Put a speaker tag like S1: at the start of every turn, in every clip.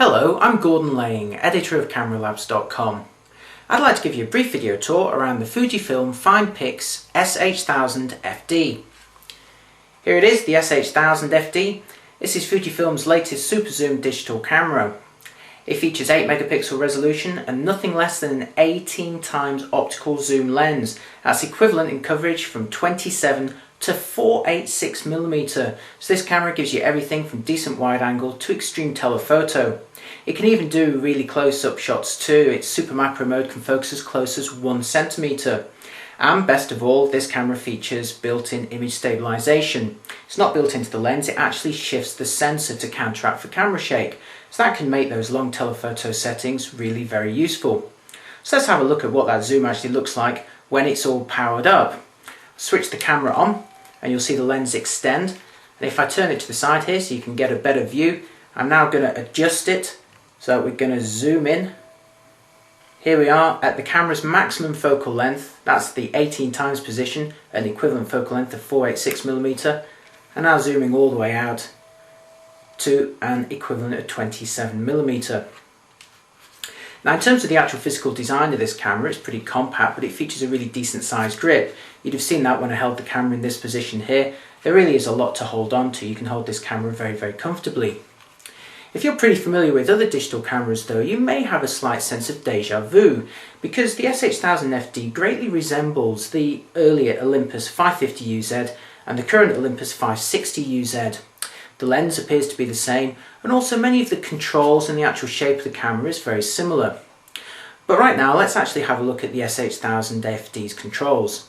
S1: Hello, I'm Gordon Laying, editor of CameraLabs.com. I'd like to give you a brief video tour around the Fujifilm FinePix S8000fd. Here it is, the S8000fd. This is Fujifilm's latest super zoom digital camera. It features 8 megapixel resolution and nothing less than an 18 times optical zoom lens. That's equivalent in coverage from 27 to 486mm. So this camera gives you everything from decent wide angle to extreme telephoto. It can even do really close-up shots too. Its super macro mode can focus as close as 1cm. And best of all, this camera features built-in image stabilization. It's not built into the lens, it actually shifts the sensor to counteract for camera shake. So that can make those long telephoto settings really very useful. So let's have a look at what that zoom actually looks like when it's all powered up. Switch the camera on and you'll see the lens extend. And if I turn it to the side here so you can get a better view, I'm now going to adjust it. So we're going to zoom in. Here we are at the camera's maximum focal length. That's the 18 times position, an equivalent focal length of 486mm. And now zooming all the way out to an equivalent of 27mm. Now in terms of the actual physical design of this camera, it's pretty compact, but it features a really decent sized grip. You'd have seen that when I held the camera in this position here. There really is a lot to hold on to. You can hold this camera very, very comfortably. If you're pretty familiar with other digital cameras though, you may have a slight sense of deja vu, because the S8000fd greatly resembles the earlier Olympus 550UZ and the current Olympus 560UZ. The lens appears to be the same, and also many of the controls and the actual shape of the camera is very similar. But right now let's actually have a look at the S8000fd's controls.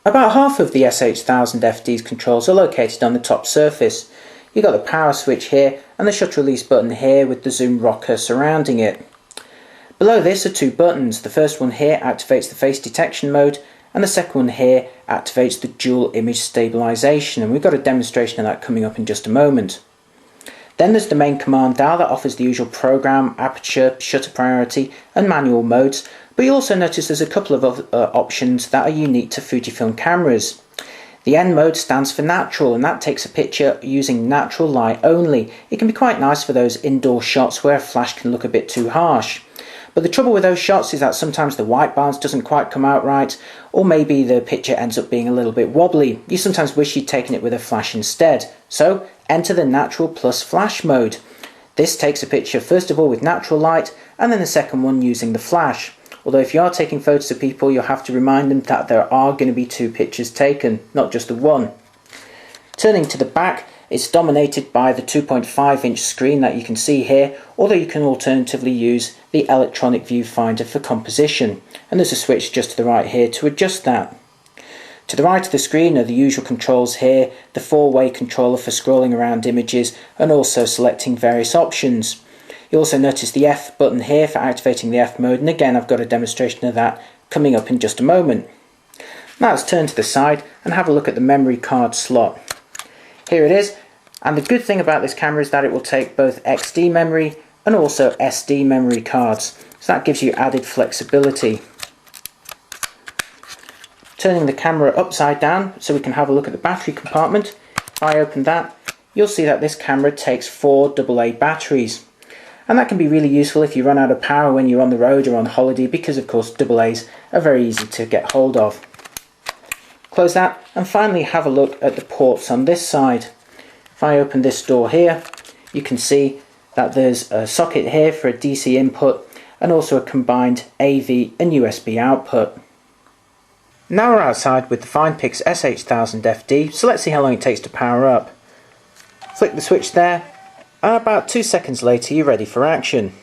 S1: About half of the S8000fd's controls are located on the top surface. You've got the power switch here and the shutter release button here with the zoom rocker surrounding it. Below this are two buttons. The first one here activates the face detection mode and the second one here activates the dual image stabilization, and we've got a demonstration of that coming up in just a moment. Then there's the main command dial that offers the usual program, aperture, shutter priority and manual modes, but you also notice there's a couple of other options that are unique to Fujifilm cameras. The N mode stands for natural, and that takes a picture using natural light only. It can be quite nice for those indoor shots where a flash can look a bit too harsh. But the trouble with those shots is that sometimes the white balance doesn't quite come out right, or maybe the picture ends up being a little bit wobbly. You sometimes wish you'd taken it with a flash instead. So enter the natural plus flash mode. This takes a picture first of all with natural light, and then the second one using the flash. Although if you are taking photos of people, you'll have to remind them that there are going to be two pictures taken, not just the one. Turning to the back, it's dominated by the 2.5-inch screen that you can see here, although you can alternatively use the electronic viewfinder for composition. And there's a switch just to the right here to adjust that. To the right of the screen are the usual controls here, the 4-way controller for scrolling around images and also selecting various options. You also notice the F button here for activating the F mode, and again I've got a demonstration of that coming up in just a moment. Now let's turn to the side and have a look at the memory card slot. Here it is, and the good thing about this camera is that it will take both XD memory and also SD memory cards, so that gives you added flexibility. Turning the camera upside down so we can have a look at the battery compartment. If I open that, you'll see that this camera takes 4 AA batteries. And that can be really useful if you run out of power when you're on the road or on holiday, because of course AA's are very easy to get hold of. Close that and finally have a look at the ports on this side. If I open this door here, you can see that there's a socket here for a DC input and also a combined AV and USB output. Now we're outside with the FinePix S8000fd, so let's see how long it takes to power up. Flick the switch there, and about 2 seconds later you're ready for action.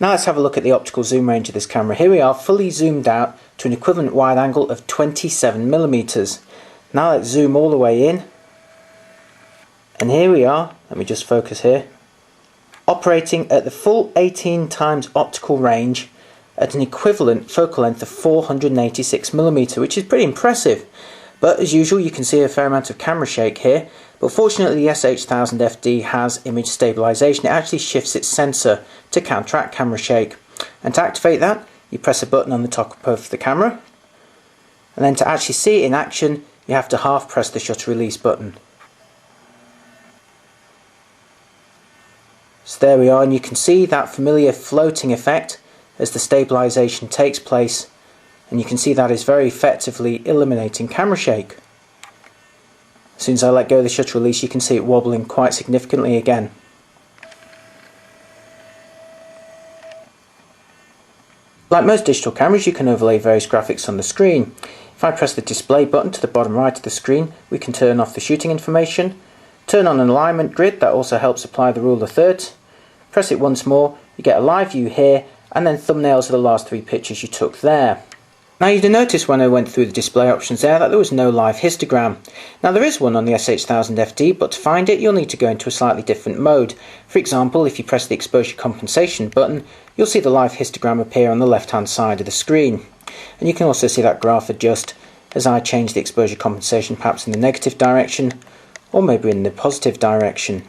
S1: Now let's have a look at the optical zoom range of this camera. Here we are, fully zoomed out to an equivalent wide angle of 27mm. Now let's zoom all the way in, and here we are, let me just focus here, operating at the full 18 times optical range at an equivalent focal length of 486mm, which is pretty impressive. But as usual you can see a fair amount of camera shake here, but fortunately the S8000fd has image stabilization. It actually shifts its sensor to counteract camera shake. And to activate that, you press a button on the top of the camera, and then to actually see it in action you have to half press the shutter release button. So there we are, and you can see that familiar floating effect as the stabilisation takes place, and you can see that is very effectively eliminating camera shake. As soon as I let go of the shutter release, you can see it wobbling quite significantly again. Like most digital cameras, you can overlay various graphics on the screen. If I press the display button to the bottom right of the screen, we can turn off the shooting information, turn on an alignment grid that also helps apply the rule of thirds, press it once more, you get a live view here, and then thumbnails of the last 3 pictures you took there. Now you'd notice when I went through the display options there that there was no live histogram. Now there is one on the S8000fd, but to find it you'll need to go into a slightly different mode. For example, if you press the exposure compensation button, you'll see the live histogram appear on the left hand side of the screen. And you can also see that graph adjust as I change the exposure compensation perhaps in the negative direction, or maybe in the positive direction.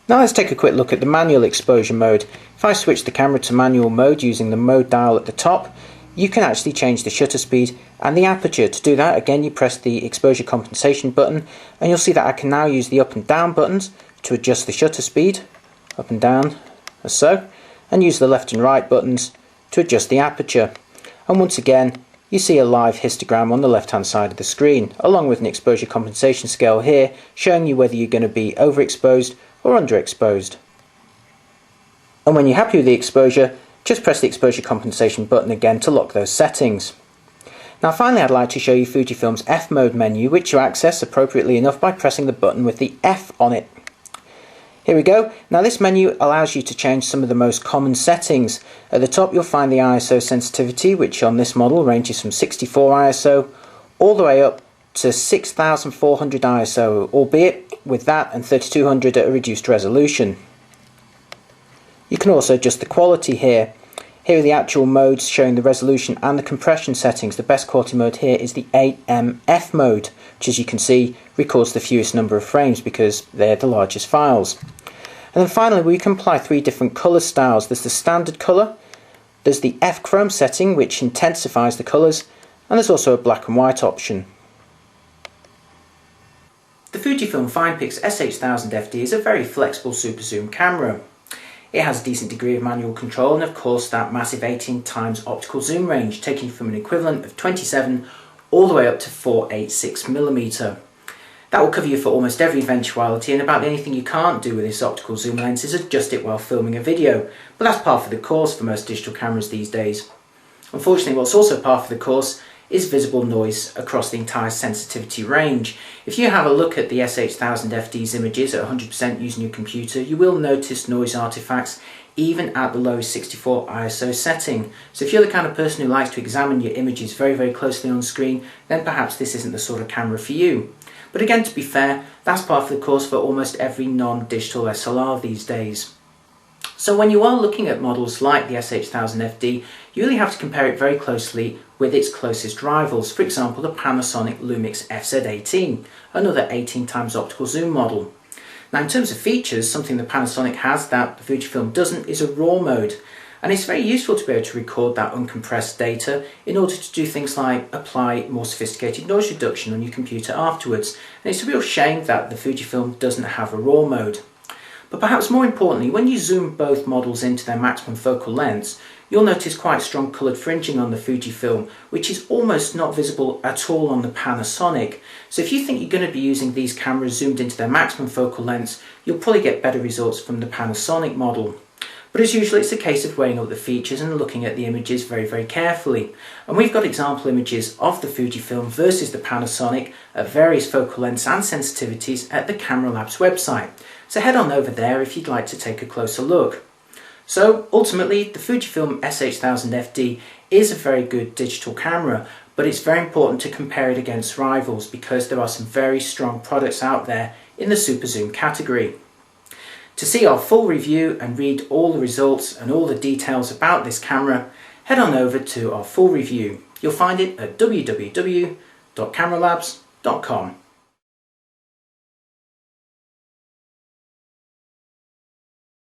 S1: Now let's take a quick look at the manual exposure mode. If I switch the camera to manual mode using the mode dial at the top, you can actually change the shutter speed and the aperture. To do that, again you press the exposure compensation button, and you'll see that I can now use the up and down buttons to adjust the shutter speed, up and down as so, and use the left and right buttons to adjust the aperture. And once again you see a live histogram on the left hand side of the screen, along with an exposure compensation scale here showing you whether you're going to be overexposed or underexposed. And when you're happy with the exposure, just press the exposure compensation button again to lock those settings. Now finally I'd like to show you Fujifilm's F mode menu, which you access appropriately enough by pressing the button with the F on it. Here we go. Now this menu allows you to change some of the most common settings. At the top you'll find the ISO sensitivity, which on this model ranges from 64 ISO all the way up to 6400 ISO, albeit with that and 3200 at a reduced resolution. You can also adjust the quality here. Here are the actual modes showing the resolution and the compression settings. The best quality mode here is the 8MF mode, which as you can see records the fewest number of frames because they're the largest files. And then finally we can apply 3 different colour styles. There's the standard colour, there's the F chrome setting which intensifies the colours, and there's also a black and white option. The Fujifilm FinePix S8000fd is a very flexible super zoom camera. It has a decent degree of manual control and of course that massive 18x optical zoom range, taking you from an equivalent of 27 all the way up to 486mm. That will cover you for almost every eventuality, and about the only thing you can't do with this optical zoom lens is adjust it while filming a video, but that's par for the course for most digital cameras these days. Unfortunately, what's also par for the course is visible noise across the entire sensitivity range. If you have a look at the S8000fd's images at 100% using your computer, you will notice noise artifacts even at the lowest 64 ISO setting. So if you're the kind of person who likes to examine your images very closely on screen, then perhaps this isn't the sort of camera for you. But again, to be fair, that's par for the course for almost every non-digital SLR these days. So when you are looking at models like the S8000fd, you really have to compare it very closely with its closest rivals, for example the Panasonic Lumix FZ18, another 18x optical zoom model. Now in terms of features, something the Panasonic has that the Fujifilm doesn't is a RAW mode, and it's very useful to be able to record that uncompressed data in order to do things like apply more sophisticated noise reduction on your computer afterwards, and it's a real shame that the Fujifilm doesn't have a RAW mode. But perhaps more importantly, when you zoom both models into their maximum focal lengths, you'll notice quite strong coloured fringing on the Fujifilm, which is almost not visible at all on the Panasonic. So if you think you're going to be using these cameras zoomed into their maximum focal lengths, you'll probably get better results from the Panasonic model. But as usual, it's a case of weighing up the features and looking at the images very carefully. And we've got example images of the Fujifilm versus the Panasonic at various focal lengths and sensitivities at the Camera Labs website. So head on over there if you'd like to take a closer look. So ultimately, the Fujifilm S8000fd is a very good digital camera, but it's very important to compare it against rivals because there are some very strong products out there in the super zoom category. To see our full review and read all the results and all the details about this camera, head on over to our full review. You'll find it at www.cameralabs.com.